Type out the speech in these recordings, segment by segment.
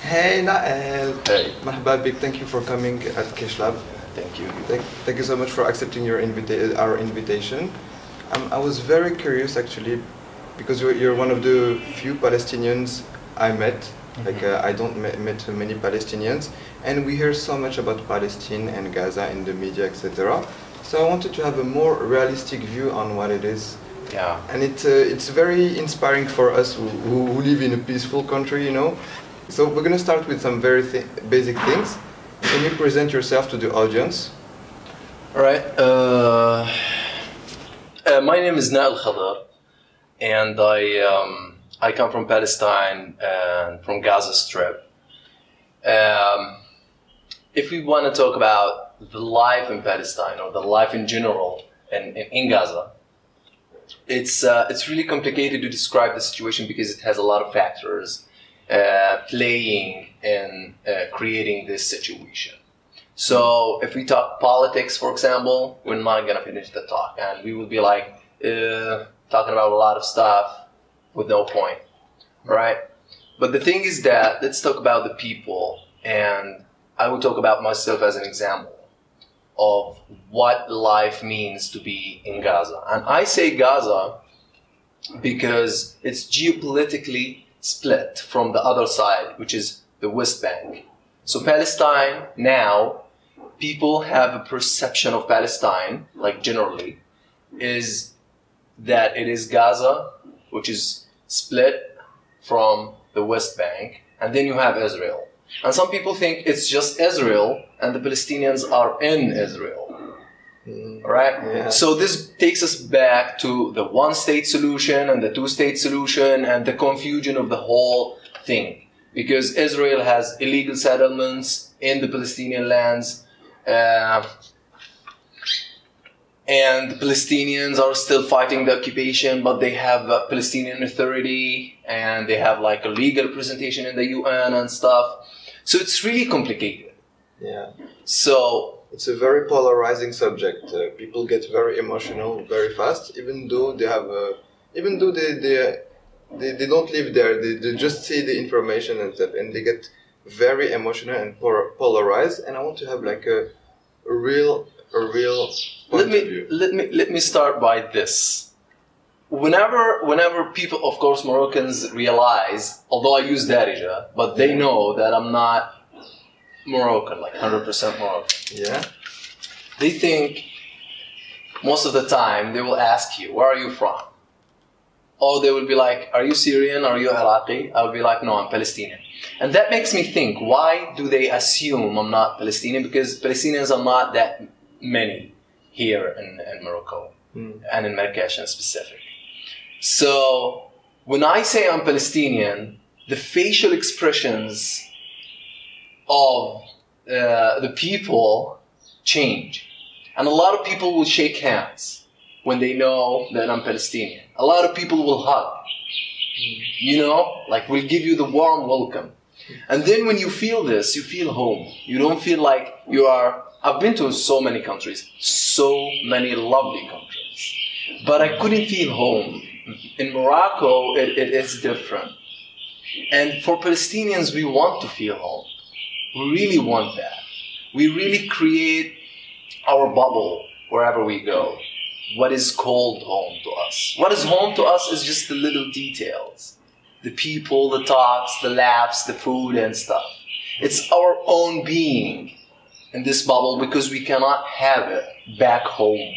Hey Nael! Hey. Marhaba big, thank you for coming at Kish Lab. Thank you. Thank you so much for accepting our invitation. I was very curious actually, because you're one of the few Palestinians I met. I don't met many Palestinians, and we hear so much about Palestine and Gaza in the media, etc. So I wanted to have a more realistic view on what it is. Yeah. And it's very inspiring for us who live in a peaceful country, you know. So we're going to start with some very basic things. Can you present yourself to the audience? All right. My name is Nael Khader, and I come from Palestine and from Gaza Strip. If we want to talk about the life in Palestine or the life in general in Gaza, it's really complicated to describe the situation because it has a lot of factors playing in creating this situation. So if we talk politics, for example, we're not going to finish the talk, and we will be like talking about a lot of stuff with no point, right? But the thing is that let's talk about the people, and I will talk about myself as an example of what life means to be in Gaza. And I say Gaza because it's geopolitically split from the other side, which is the West Bank. So Palestine now, people have a perception of Palestine, like generally, is that it is Gaza, which is split from the West Bank, and then you have Israel. And some people think it's just Israel and the Palestinians are in Israel. Right? Yeah. So this takes us back to the one-state solution and the two-state solution and the confusion of the whole thing. Because Israel has illegal settlements in the Palestinian lands, and the Palestinians are still fighting the occupation, but they have a Palestinian Authority and they have like a legal representation in the UN and stuff. So it's really complicated. Yeah. So it's a very polarizing subject. People get very emotional very fast, even though they have, even though they don't live there. They just see the information and stuff, and they get very emotional and polarized. And I want to have like a real point of view. Let me start by this. Whenever people, of course, Moroccans realize, although I use Darija, but they know that I'm not Moroccan, like 100% Moroccan. Yeah. They think most of the time they will ask you, where are you from? Or they will be like, are you Syrian? Are you Iraqi? I will be like, no, I'm Palestinian. And that makes me think, why do they assume I'm not Palestinian? Because Palestinians are not that many here in Morocco and in Marrakech in specific. So when I say I'm Palestinian, the facial expressions of the people change, and a lot of people will shake hands when they know that I'm Palestinian. A lot of people will hug, you know, like will give you the warm welcome. And then when you feel this, you feel home. You don't feel like you are. I've been to so many countries, so many lovely countries, but I couldn't feel home. In Morocco, it is different. And for Palestinians, we want to feel home. We really want that. We really create our bubble wherever we go. What is called home to us? What is home to us is just the little details. The people, the talks, the laughs, the food and stuff. It's our own being in this bubble because we cannot have it back home.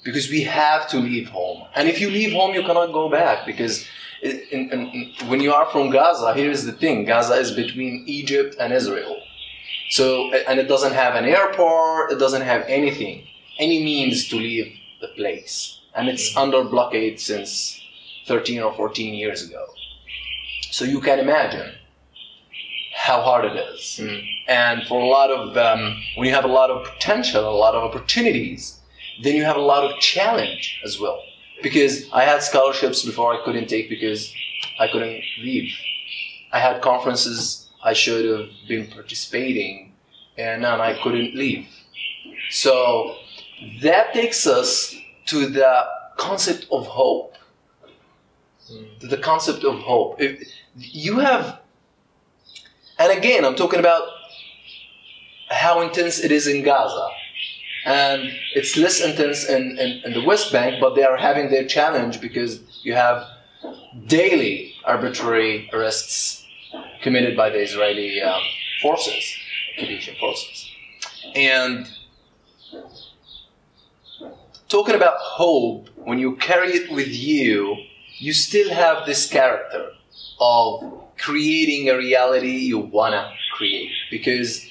Because we have to leave home. And if you leave home, you cannot go back because when you are from Gaza, here's the thing. Gaza is between Egypt and Israel. So, and it doesn't have an airport, it doesn't have anything, any means to leave the place. And it's under blockade since 13 or 14 years ago. So you can imagine how hard it is. And for a lot of, when you have a lot of potential, a lot of opportunities, then you have a lot of challenge as well. Because I had scholarships before I couldn't take because I couldn't leave. I had conferences I should have been participating in and I couldn't leave. So that takes us to the concept of hope. To the concept of hope. If you have again, I'm talking about how intense it is in Gaza. And it's less intense in the West Bank, but they are having their challenge because you have daily arbitrary arrests committed by the Israeli forces, occupation forces. And talking about hope, when you carry it with you, you still have this character of creating a reality you wanna create, because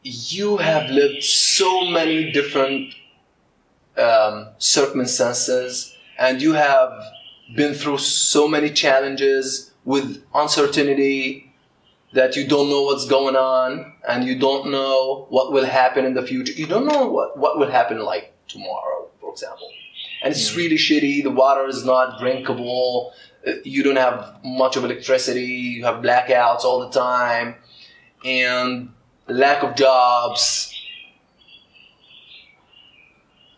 you have lived so many different circumstances, and you have been through so many challenges with uncertainty that you don't know what's going on, and you don't know what will happen in the future. You don't know what will happen like tomorrow, for example. And it's really shitty. The water is not drinkable. You don't have much of electricity. You have blackouts all the time. And lack of jobs.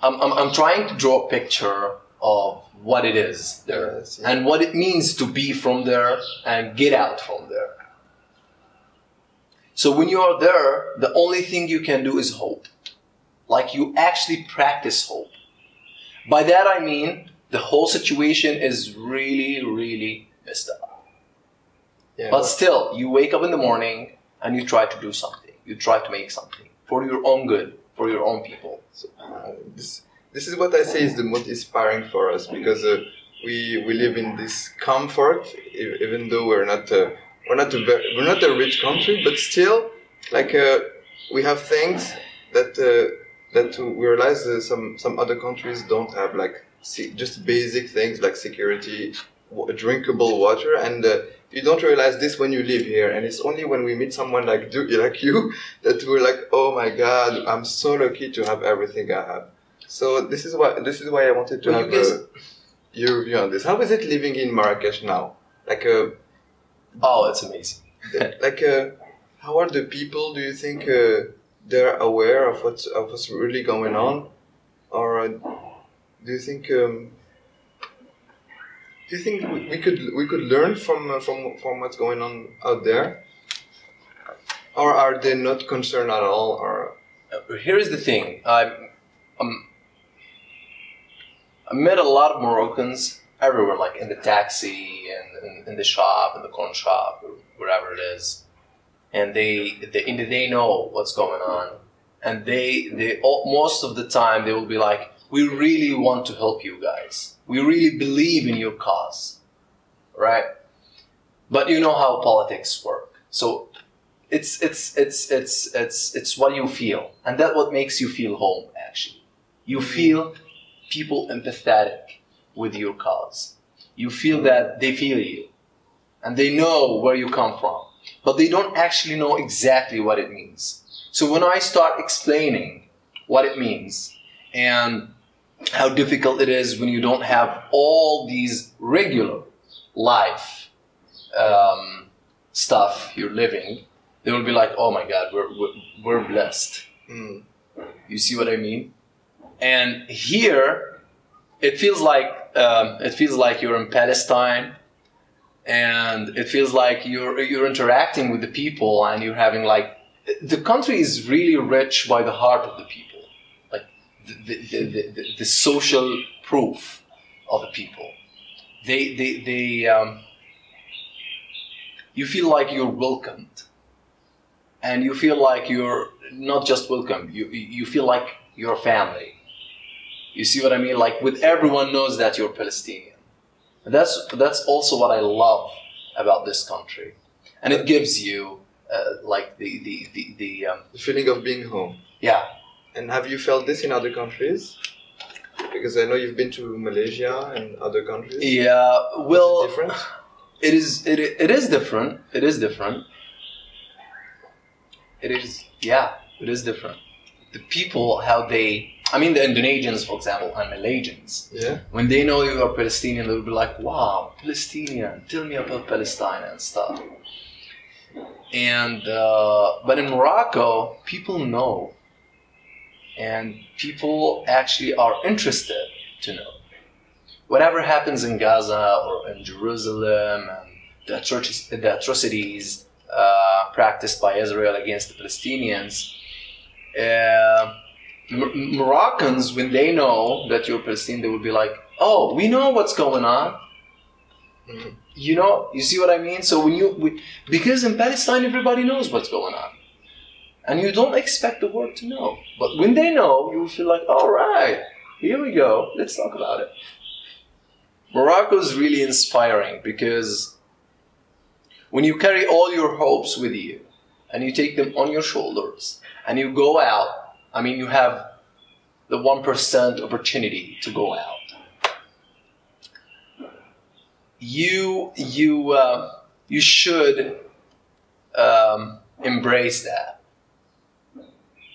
I'm trying to draw a picture of what it is there, Yes, yeah. and what it means to be from there and get out from there. So when you are there, the only thing you can do is hope. Like, you actually practice hope. By that I mean the whole situation is really, really messed up. Yeah, But still, you wake up in the morning and you try to do something. You try to make something for your own good, for your own people. so, this is what I say is the most inspiring for us, because we live in this comfort, even though we're not a rich country, but still, like we have things that we realize some other countries don't have, like just basic things like security, drinkable water, and you don't realize this when you live here, and it's only when we meet someone like you that we're like, oh my God, I'm so lucky to have everything I have. So this is why I wanted to have your view on this. How is it living in Marrakech now? Like Oh, it's amazing. like how are the people? Do you think they're aware of what's really going on, or do you think we could learn from what's going on out there, or are they not concerned at all? Or Here is the thing. I met a lot of Moroccans everywhere, like in the taxi and in the shop, in the corn shop, or wherever it is, and they know what's going on, and they most of the time they will be like, we really want to help you guys. We really believe in your cause, right? But you know how politics work, so it's what you feel, and that's what makes you feel home. Actually, you feel people empathetic with your cause. You feel that they feel you, and they know where you come from, but they don't actually know exactly what it means. So when I start explaining what it means and how difficult it is when you don't have all these regular life stuff you're living, they will be like, oh my God, we're blessed. You see what I mean? And here, it feels like you're in Palestine, and it feels like you're interacting with the people, and you're having like, the country is really rich by the heart of the people, like the social proof of the people. You feel like you're welcomed, and you feel like you're not just welcome. You feel like you're family. You see what I mean? Like, with everyone knows that you're Palestinian. That's also what I love about this country, and it gives you like the feeling of being home. Yeah. And have you felt this in other countries? Because I know you've been to Malaysia and other countries. Yeah. Well, is it different? It is different. It is different. It is, yeah, it is different. The people, the Indonesians, for example, and Malaysians, yeah, when they know you are Palestinian, they'll be like, wow, Palestinian, tell me about Palestine and stuff. And, but in Morocco, people know. And people actually are interested to know. Whatever happens in Gaza or in Jerusalem and the atrocities practiced by Israel against the Palestinians. Moroccans, when they know that you're Palestinian, they will be like, "Oh, we know what's going on." Mm. You know, you see what I mean? So because in Palestine everybody knows what's going on, and you don't expect the world to know. But when they know, you will feel like, "All right, here we go. Let's talk about it." Morocco is really inspiring because when you carry all your hopes with you and you take them on your shoulders and you go out, I mean, you have the 1% opportunity to go out. You should embrace that,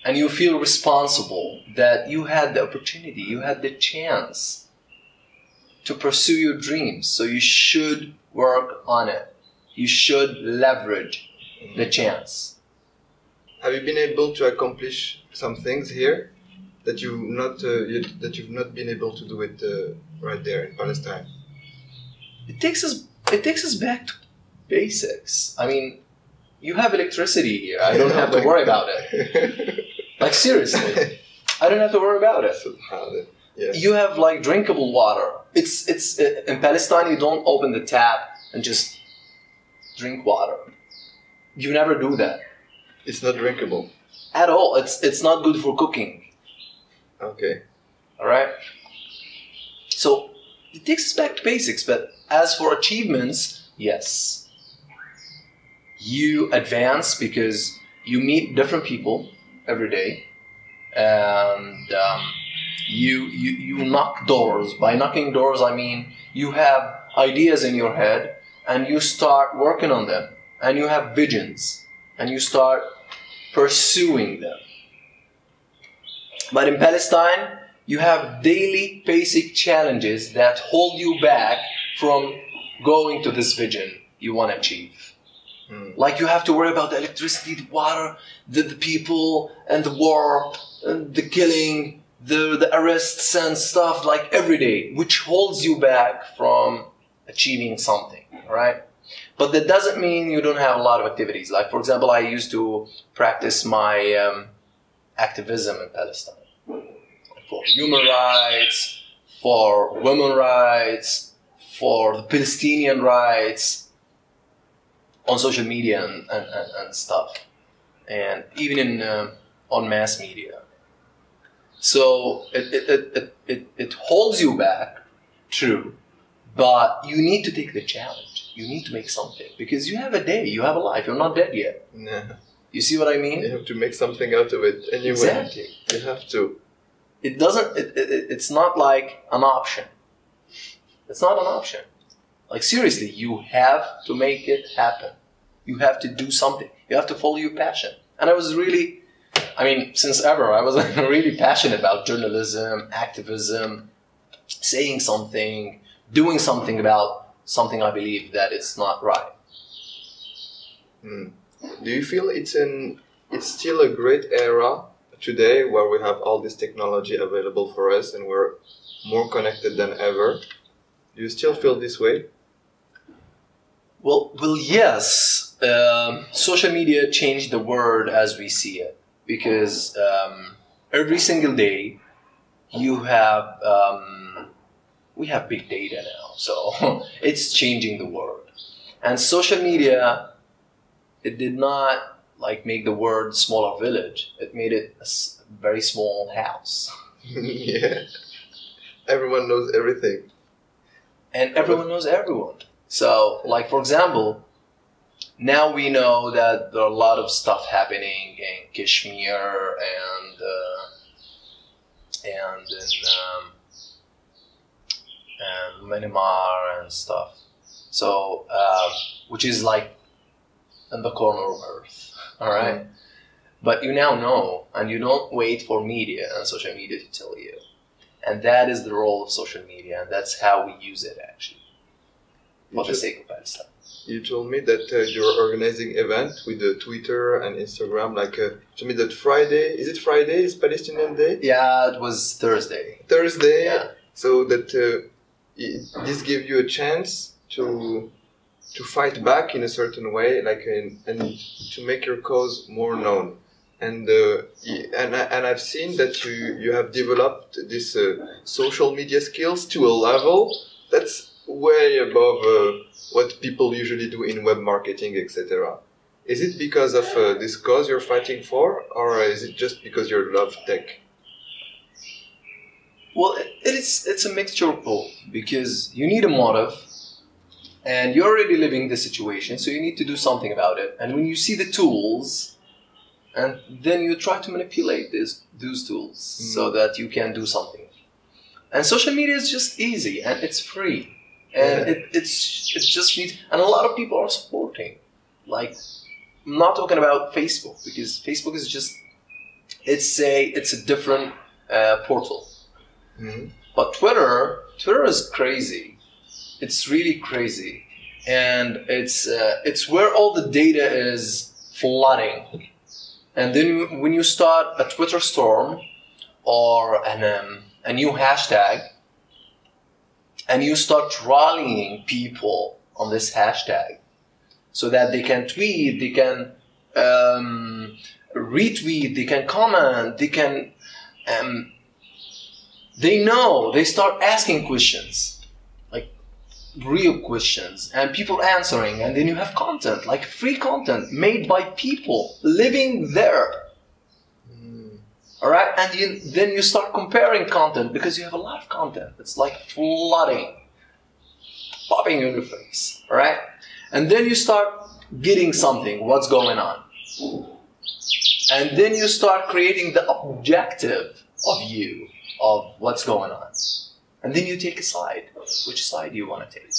and you feel responsible that you had the opportunity, you had the chance to pursue your dreams. So you should work on it. You should leverage the chance. Have you been able to accomplish some things here that you've not been able to do it right there in Palestine? It takes us back to basics. I mean, you have electricity here. I don't have to worry about it. Like seriously, I don't have to worry about it. Yeah. You have like drinkable water. It's in Palestine. You don't open the tap and just drink water. You never do that. It's not drinkable At all. It's not good for cooking. Okay. All right. So it takes us back to basics. But as for achievements, yes, you advance because you meet different people every day, and you knock doors. By knocking doors, I mean you have ideas in your head, and you start working on them, and you have visions, and you start pursuing them. But in Palestine, you have daily basic challenges that hold you back from going to this vision you want to achieve. Like you have to worry about the electricity, the water, the people, and the war, and the killing, the arrests and stuff like every day, which holds you back from achieving something, right? But that doesn't mean you don't have a lot of activities. Like, for example, I used to practice my activism in Palestine for human rights, for women's rights, for the Palestinian rights on social media and stuff, and even on mass media. So it holds you back, true, but you need to take the challenge. You need to make something because you have a day, you have a life. You're not dead yet. No. You see what I mean? You have to make something out of it anyway. Exactly. You have to. It doesn't. It's not like an option. It's not an option. Like seriously, you have to make it happen. You have to do something. You have to follow your passion. And I was really, I mean, since ever, I was really passionate about journalism, activism, saying something, doing something about something I believe that is not right. Do you feel it's still a great era today where we have all this technology available for us and we're more connected than ever? Do you still feel this way? Well, yes. Social media changed the world as we see it because every single day you have we have big data now, so it's changing the world. And social media, it did not like make the world smaller village. It made it a very small house. Yeah. Everyone knows everything. And everyone knows everyone. So, like for example, now we know that there are a lot of stuff happening in Kashmir and Myanmar and stuff. So, which is like in the corner of Earth, all right? But you now know, and you don't wait for media and social media to tell you. And that is the role of social media, and that's how we use it actually, for the sake of Palestine. You told me that you're organizing event with the Twitter and Instagram. Like, told me that Friday, is it Friday? Is Palestinian Day? Yeah, it was Thursday. Thursday. Yeah. So that this gave you a chance to to fight back in a certain way, and to make your cause more known. And I've seen that you have developed this social media skills to a level that's way above what people usually do in web marketing, etc. Is it because of this cause you're fighting for, or is it just because you love tech? Well, it's a mixture of both, because you need a motive, and you're already living the situation, so you need to do something about it. And when you see the tools, and then you try to manipulate those tools so that you can do something. And social media is just easy, and it's free, and it just needs. And a lot of people are supporting. Like, I'm not talking about Facebook, because Facebook is just it's a different portal. Mm-hmm. But Twitter is crazy. It's really crazy, and it's where all the data is flooding. And then when you start a Twitter storm or a new hashtag, and you start rallying people on this hashtag so that they can tweet, they can retweet, they can comment, they can they start asking questions, like real questions, and people answering, and then you have content, like free content made by people living there. All right, and then you start comparing content, because you have a lot of content. It's like flooding, popping in your face. All right, and then you start getting something, what's going on, and then you start creating the objective of what's going on, and then you take a side. Which side do you want to take?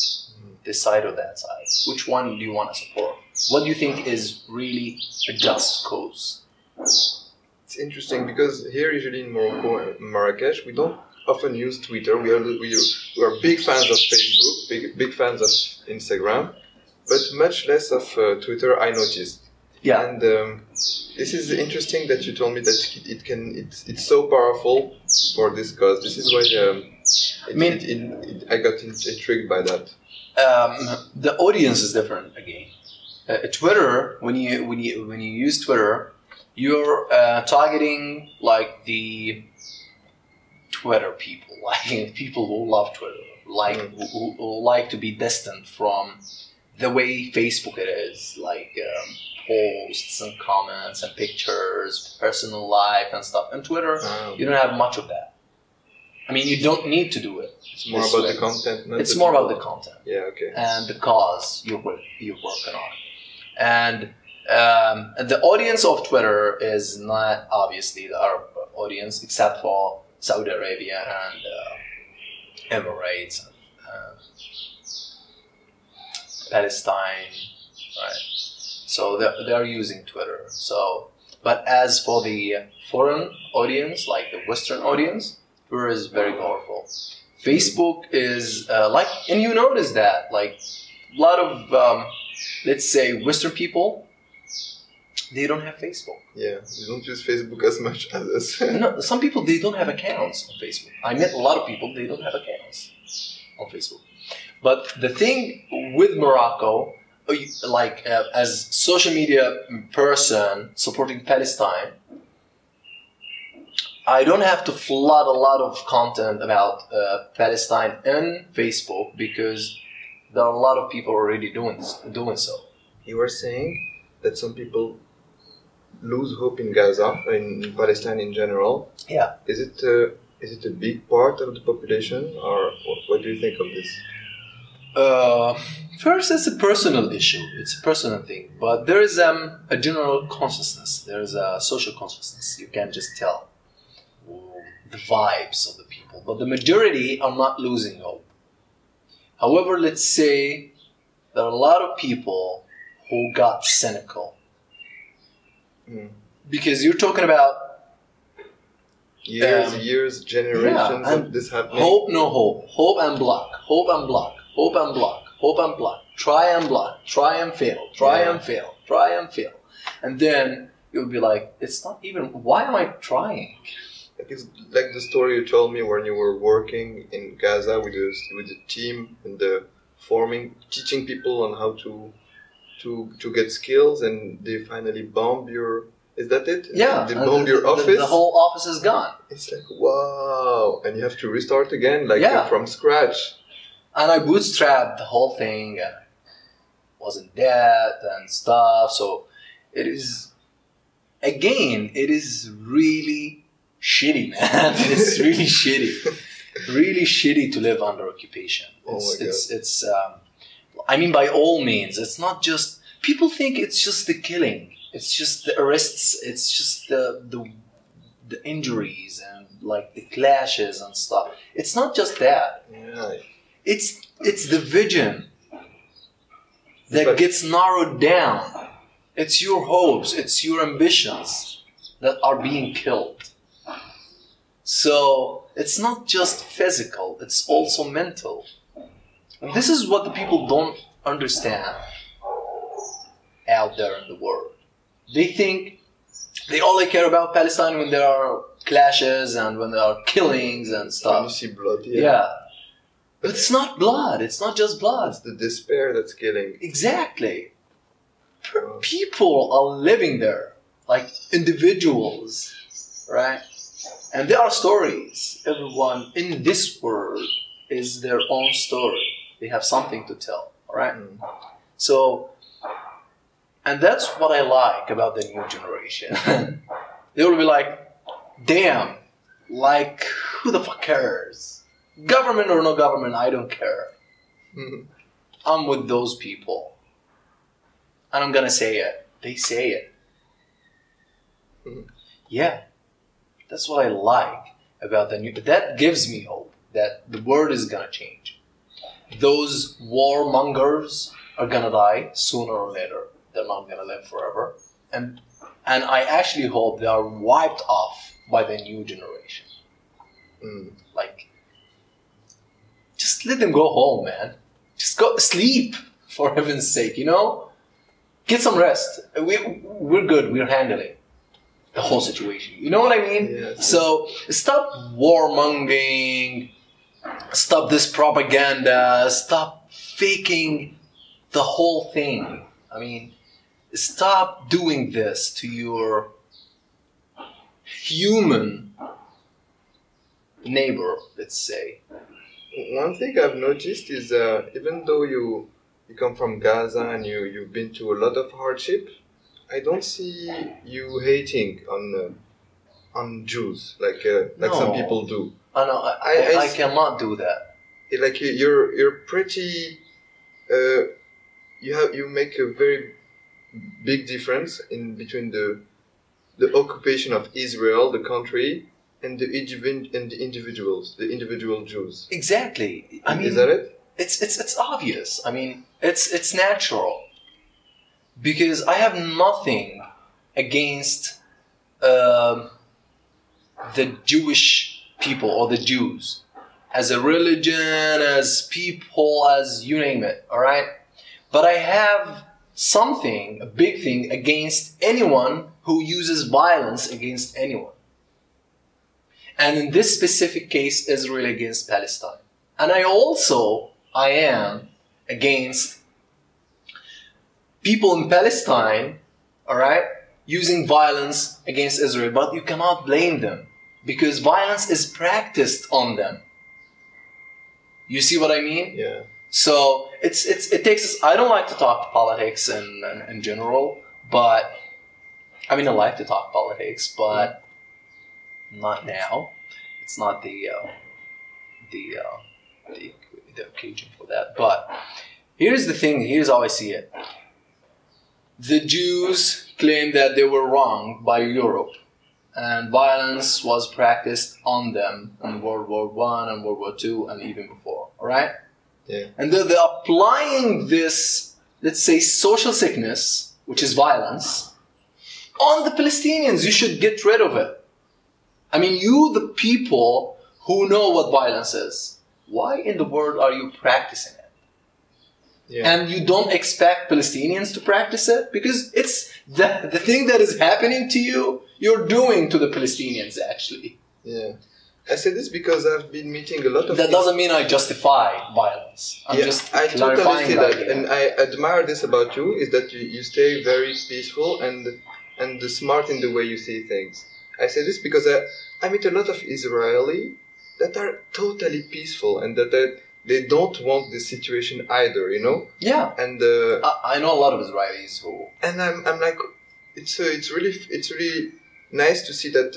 This side or that side? Which one do you want to support? What do you think is really a just cause? It's interesting, because here usually in Morocco and Marrakech, we don't often use Twitter. We are big fans of Facebook, big fans of Instagram, but much less of Twitter, I noticed. Yeah. And this is interesting that you told me that it's so powerful for this cause. This is why I got intrigued by that. The audience is different again. Twitter, when you use Twitter, you're targeting like the Twitter people, like people who love Twitter, like who like to be distant from the way Facebook it is, like posts and comments and pictures, personal life and stuff. And Twitter, you don't have much of that. I mean, you don't need to do it. It's more about the content. It's more about the content. Yeah, okay. And the cause you're working on. And the audience of Twitter is not obviously the Arab audience, except for Saudi Arabia and Emirates and Palestine, right? So they're using Twitter. So, but as for the foreign audience, like the Western audience, Twitter is very powerful. Facebook is like, and you notice that like a lot of let's say Western people, they don't have Facebook. Yeah, they don't use Facebook as much as us. No, some people, they don't have accounts on Facebook. I met a lot of people, they don't have accounts on Facebook. But the thing with Morocco, like as social media person supporting Palestine, I don't have to flood a lot of content about Palestine in Facebook, because there are a lot of people already doing so. You were saying that some people lose hope in Gaza, in Palestine in general. Yeah. Is it a big part of the population, or what do you think of this? First, it's a personal issue. It's a personal thing. But there is a general consciousness. There is a social consciousness. You can just tell the vibes of the people. But the majority are not losing hope. However, let's say there are a lot of people who got cynical. Because you're talking about years, generations of this happening. Hope, no hope. Hope and block. Hope and block. Hope and block. Hope and block. Try and block. Try and fail. Try and fail. Try and fail. And then you'll be like, it's not even, why am I trying? It's like the story you told me when you were working in Gaza with the team in the teaching people on how to get skills, and they finally bomb your. Is that it? Yeah. They bomb your office. The whole office is gone. It's like, wow, and you have to restart again, like from scratch. And I bootstrapped the whole thing. And I was in debt and stuff. So it is, again, it is really shitty, man. It's really shitty. Really shitty to live under occupation. It's I mean, by all means, it's not just, people think it's just the killing. It's just the arrests. It's just the injuries and like the clashes and stuff. It's not just that. Yeah. It's the vision that gets narrowed down. It's your hopes. It's your ambitions that are being killed. So it's not just physical. It's also mental. And this is what the people don't understand out there in the world. They think they only care about Palestine when there are clashes and when there are killings and stuff. When you see blood, yeah. But it's not blood. It's not just blood. It's the despair that's killing. Exactly. People are living there, like individuals, right? And there are stories. Everyone in this world is their own story. They have something to tell, right? So, and that's what I like about the new generation. They will be like, damn, like, who the fuck cares? Government or no government, I don't care. I'm with those people. And I'm gonna say it. They say it. Yeah. That's what I like about the new... That gives me hope that the world is gonna change. Those warmongers are gonna die sooner or later. They're not gonna live forever. And I actually hope they are wiped off by the new generation. Like, just let them go home, man. Just go sleep, for heaven's sake, you know? Get some rest. We're good. We're handling the whole situation. You know what I mean? Yes. So stop warmongering. Stop this propaganda. Stop faking the whole thing. I mean, stop doing this to your human neighbor, let's say. One thing I've noticed is even though you come from Gaza and you've been to a lot of hardship, I don't see you hating on Jews like some people do. I cannot do that. Like you're pretty. You make a very big difference in between the occupation of Israel, the country, and the individuals, the individual Jews. Exactly. I mean, is that it? It's obvious. I mean, it's natural. Because I have nothing against the Jewish people or the Jews as a religion, as people, as you name it, all right? But I have something, a big thing, against anyone who uses violence against anyone. And in this specific case, Israel against Palestine. And I am against people in Palestine, all right, using violence against Israel. But you cannot blame them because violence is practiced on them. You see what I mean? Yeah. So it takes us. I don't like to talk politics in general, but I mean I like to talk politics, but not now. It's not the occasion for that. But here's the thing. Here's how I see it. The Jews claim that they were wronged by Europe, and violence was practiced on them in World War I and World War II and even before. All right. Yeah. And they're applying this, let's say, social sickness, which is violence, on the Palestinians. You should get rid of it. I mean, you, the people who know what violence is, why in the world are you practicing it? Yeah. And you don't expect Palestinians to practice it? Because it's the thing that is happening to you, you're doing to the Palestinians, actually. Yeah. I say this because I've been meeting a lot of. That doesn't mean I justify violence. I'm just I totally clarifying see the that, idea. and I admire this about you. Is that you stay very peaceful and smart in the way you see things. I say this because I meet a lot of Israeli that are totally peaceful and that they don't want this situation either. You know. Yeah. And I know a lot of Israelis who. And I'm like, it's really nice to see that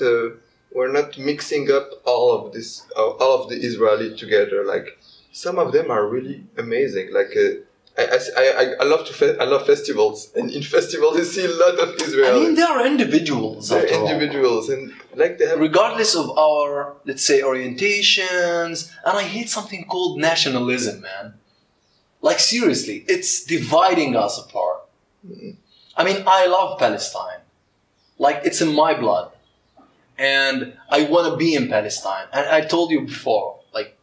we're not mixing up all of the Israeli together. Like some of them are really amazing. Like I love festivals, and in festivals you see a lot of Israelis. I mean, they are individuals. They're individuals, and like they have. Regardless of our, let's say, orientations, and I hate something called nationalism, man. Like seriously, it's dividing us apart. Mm-hmm. I mean, I love Palestine. Like, it's in my blood. And I want to be in Palestine. And I told you before, like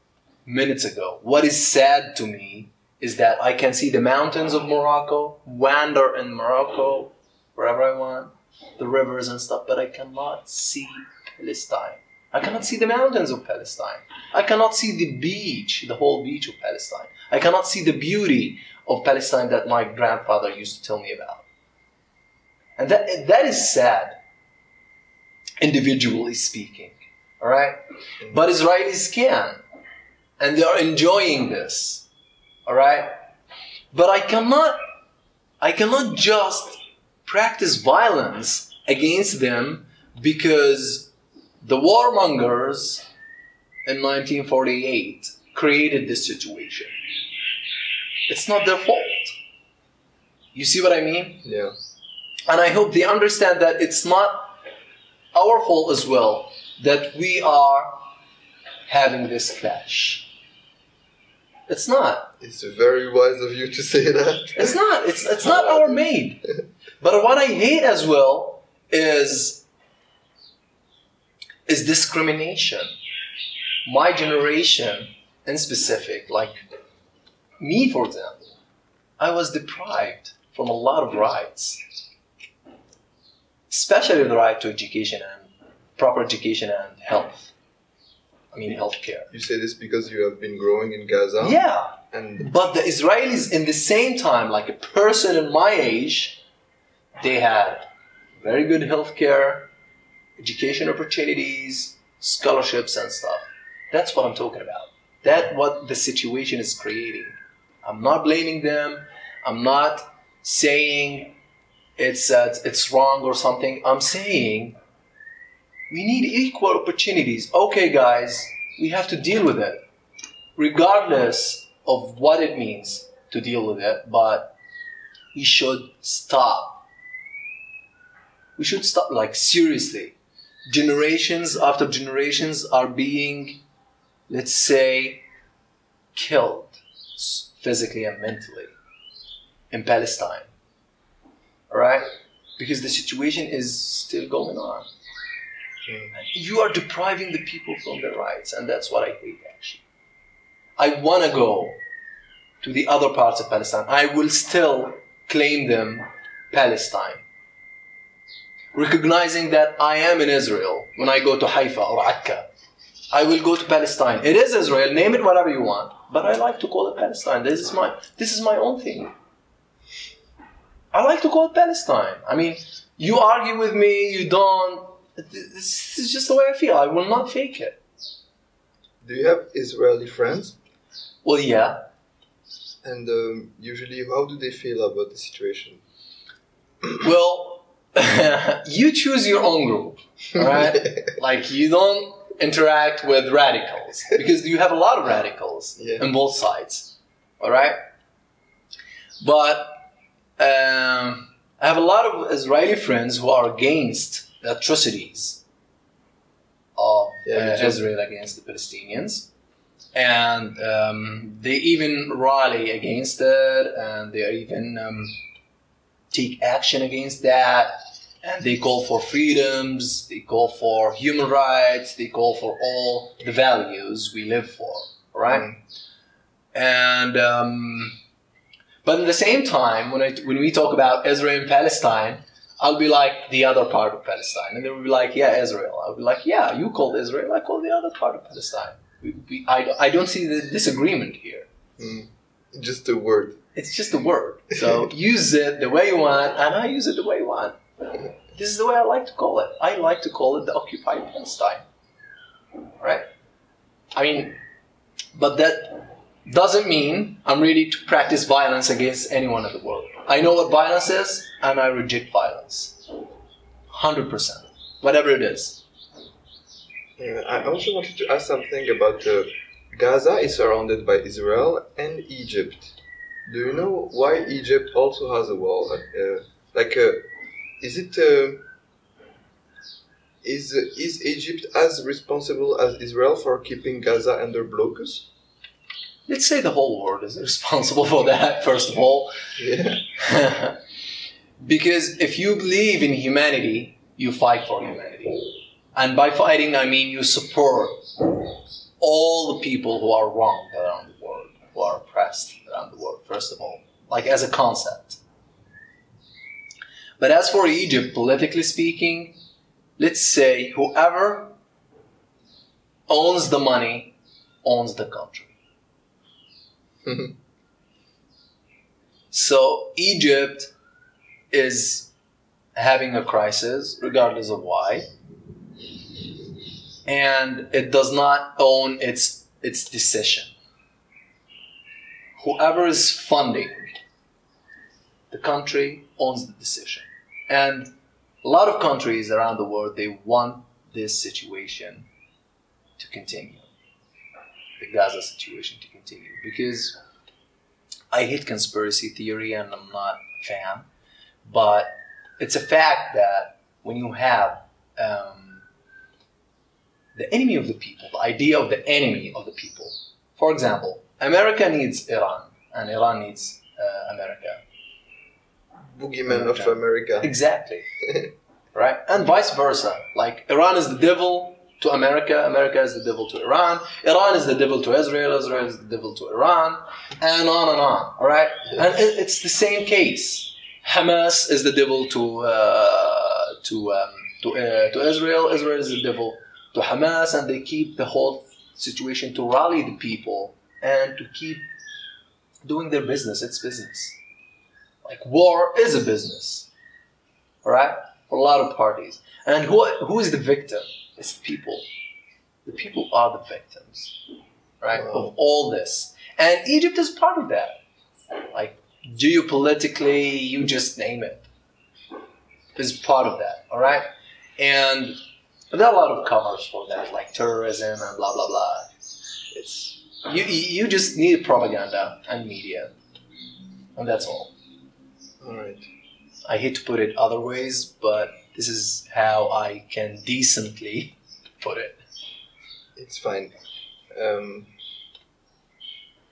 minutes ago, what is sad to me is that I can see the mountains of Morocco, wander in Morocco, wherever I want, the rivers and stuff, but I cannot see Palestine. I cannot see the mountains of Palestine. I cannot see the beach, the whole beach of Palestine. I cannot see the beauty of Palestine that my grandfather used to tell me about. And that is sad, individually speaking, all right? But Israelis can, and they are enjoying this, all right? But I cannot just practice violence against them because the warmongers in 1948 created this situation. It's not their fault. You see what I mean? Yeah. And I hope they understand that it's not our fault as well that we are having this clash. It's not. It's very wise of you to say that. It's not. It's not our made. But what I hate as well is discrimination. My generation in specific, like me for example, I was deprived from a lot of rights. Especially the right to education and proper education and health. I mean, healthcare. You say this because you have been growing in Gaza? Yeah. And but the Israelis in the same time, like a person in my age, they had very good healthcare, education opportunities, scholarships and stuff. That's what I'm talking about. That's what the situation is creating. I'm not blaming them. I'm not saying it's wrong or something. I'm saying we need equal opportunities. Okay, guys, we have to deal with it, regardless of what it means to deal with it. But we should stop. We should stop. Like seriously, generations after generations are being, let's say, killed physically and mentally in Palestine. Right? Because the situation is still going on. You are depriving the people from their rights, and that's what I hate actually. I want to go to the other parts of Palestine. I will still claim them Palestine. Recognizing that I am in Israel when I go to Haifa or Akka. I will go to Palestine. It is Israel, name it whatever you want. But I like to call it Palestine. This is my own thing. I like to call it Palestine. I mean, you argue with me, you don't. This is just the way I feel. I will not fake it. Do you have Israeli friends? Well, yeah. And usually, how do they feel about the situation? Well, you choose your own group, right? Like, you don't interact with radicals because you have a lot of radicals on both sides, all right? But I have a lot of Israeli friends who are against the atrocities of Israel against the Palestinians. And they even rally against it, and they even take action against that. And they call for freedoms, they call for human rights, they call for all the values we live for, right? And but at the same time, when we talk about Israel and Palestine, I'll be like the other part of Palestine, and they will be like, yeah, Israel. I'll be like, yeah, you called Israel, I call the other part of Palestine. I don't see the disagreement here. Just a word. It's just a word. So use it the way you want, and I use it the way you want. This is the way I like to call it. I like to call it the occupied Palestine. Right? I mean, but that doesn't mean I'm ready to practice violence against anyone in the world. I know what violence is, and I reject violence. 100%. Whatever it is. I also wanted to ask something about Gaza is surrounded by Israel and Egypt. Do you know why Egypt also has a wall? Is Egypt as responsible as Israel for keeping Gaza under blocus? Let's say the whole world is responsible for that, first of all. Yeah. Because if you believe in humanity, you fight for humanity. And by fighting, I mean you support all the people who are wronged around the world, who are oppressed around the world, first of all, like as a concept. But as for Egypt, politically speaking, let's say whoever owns the money owns the country. So Egypt is having a crisis, regardless of why, and it does not own its decision. Whoever is funding the country owns the decision. And a lot of countries around the world, they want this situation to continue. The Gaza situation to continue. Because I hate conspiracy theory and I'm not a fan. But it's a fact that when you have the enemy of the people, the idea of the enemy of the people. For example, America needs Iran and Iran needs America. Boogeyman of America. Exactly. Right? And vice versa. Like Iran is the devil to America, America is the devil to Iran, Iran is the devil to Israel, Israel is the devil to Iran, and on and on. All right? And it's the same case. Hamas is the devil to Israel, Israel is the devil to Hamas, and they keep the whole situation to rally the people and to keep doing their business. It's business. Like war is a business, all right? For a lot of parties. And who is the victim? It's the people. The people are the victims, right? Wow. Of all this. And Egypt is part of that. Like geopolitically, you just name it. Is part of that, all right? And there are a lot of covers for that, like terrorism and blah, blah, blah. It's you just need propaganda and media. And that's all. All right. I hate to put it other ways, but this is how I can decently put it. It's fine. Can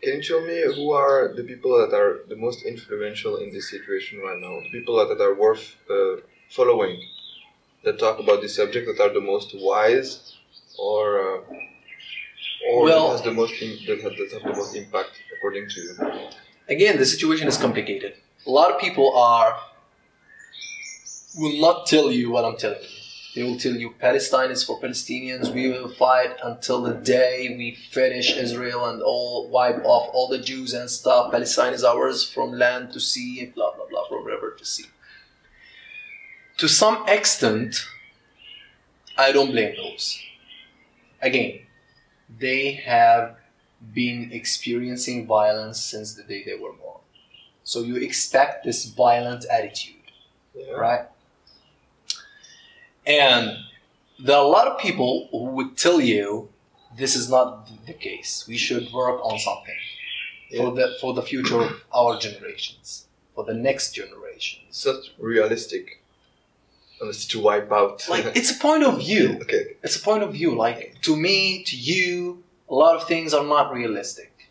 you tell me who are the people that are the most influential in this situation right now? The people that are worth following, that talk about this subject, that are the most wise, or that have the most impact, according to you? Again, the situation is complicated. A lot of people will not tell you what I'm telling you. They will tell you Palestine is for Palestinians. We will fight until the day we finish Israel and wipe off all the Jews and stuff. Palestine is ours from land to sea, blah, blah, blah, from river to sea. To some extent, I don't blame those. Again, they have been experiencing violence since the day they were born. So you expect this violent attitude, right? And there are a lot of people who would tell you this is not the case. We should work on something for the future of our generations, for the next generation. It's not realistic. Unless to wipe out. Like, it's a point of view. Okay. It's a point of view. Like, to me, to you, a lot of things are not realistic.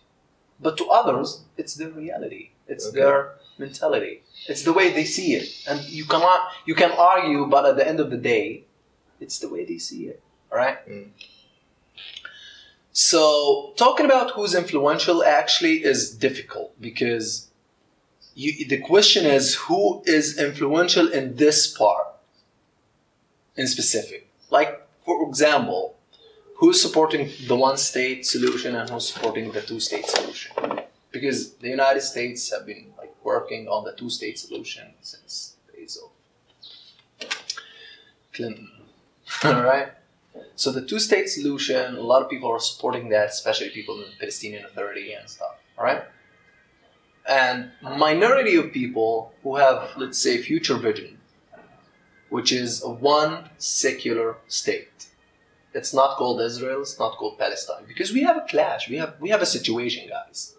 But to others, it's their reality. It's their mentality. It's the way they see it. And you can argue, but at the end of the day, it's the way they see it. All right? Mm. So, talking about who's influential actually is difficult because the question is who is influential in this part in specific. Like, for example, who's supporting the one-state solution and who's supporting the two-state solution? Because the United States have been like working on the two-state solution since the days of Clinton. All right. So the two-state solution, a lot of people are supporting that, especially people in the Palestinian Authority and stuff. All right. And minority of people who have, let's say, future vision, which is a one secular state. It's not called Israel. It's not called Palestine because we have a clash. We have a situation, guys.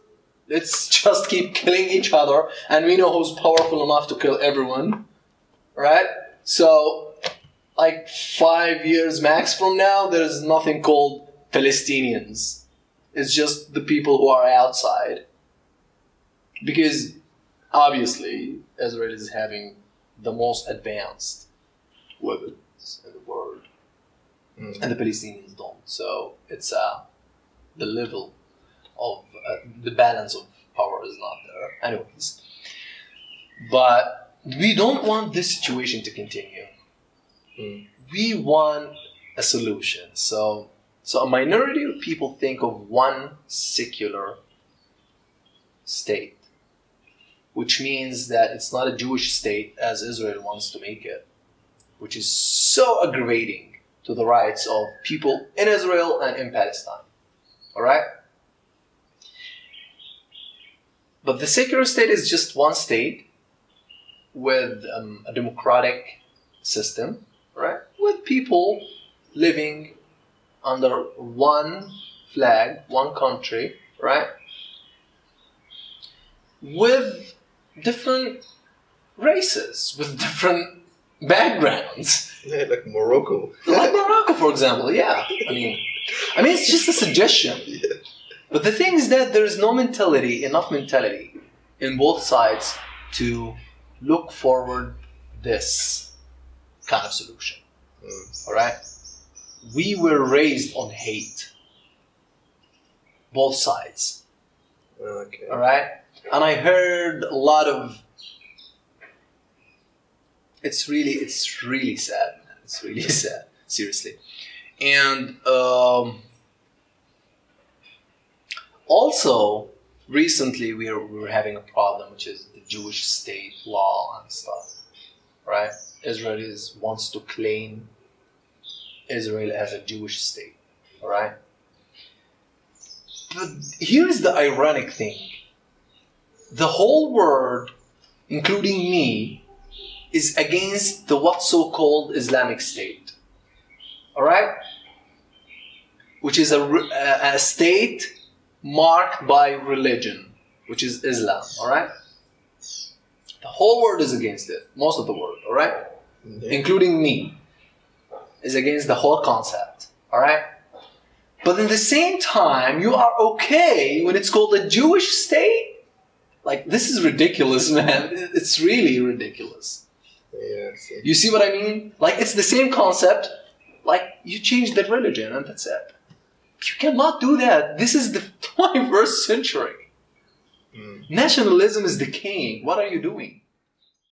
Let's just keep killing each other, and we know who's powerful enough to kill everyone, right? So, like 5 years max from now, there's nothing called Palestinians. It's just the people who are outside. Because, obviously, Israel is having the most advanced weapons in the world. And the Palestinians don't. So, it's the level of the balance of power is not there. Anyways. But we don't want this situation to continue. We want a solution. So a minority of people think of one secular state, which means that it's not a Jewish state as Israel wants to make it, which is so aggravating to the rights of people in Israel and in Palestine. All right? But the secular state is just one state with a democratic system, right? With people living under one flag, one country, right? With different races, with different backgrounds. Yeah, like Morocco. Like Morocco, for example, yeah. I mean, it's just a suggestion. Yeah. But the thing is that there is no enough mentality in both sides to look forward this kind of solution. All right? We were raised on hate. Both sides. Okay. All right? And I heard a lot of... It's really sad, man. It's really sad. Seriously. And also, recently we were having a problem, which is the Jewish state law and stuff. Right? Israel wants to claim Israel as a Jewish state. All right? But here's the ironic thing. The whole world, including me, is against the what's so-called Islamic State. All right? Which is a state marked by religion, which is Islam. All right? The whole world is against it. Most of the world. All right? Yeah. Including me, is against the whole concept. All right? But at the same time, you are okay when it's called a Jewish state? Like, this is ridiculous, man. It's really ridiculous. Yeah, you see what I mean? Like, it's the same concept. Like, you change the religion and that's it. You cannot do that. This is the 21st century. Nationalism is decaying. What are you doing?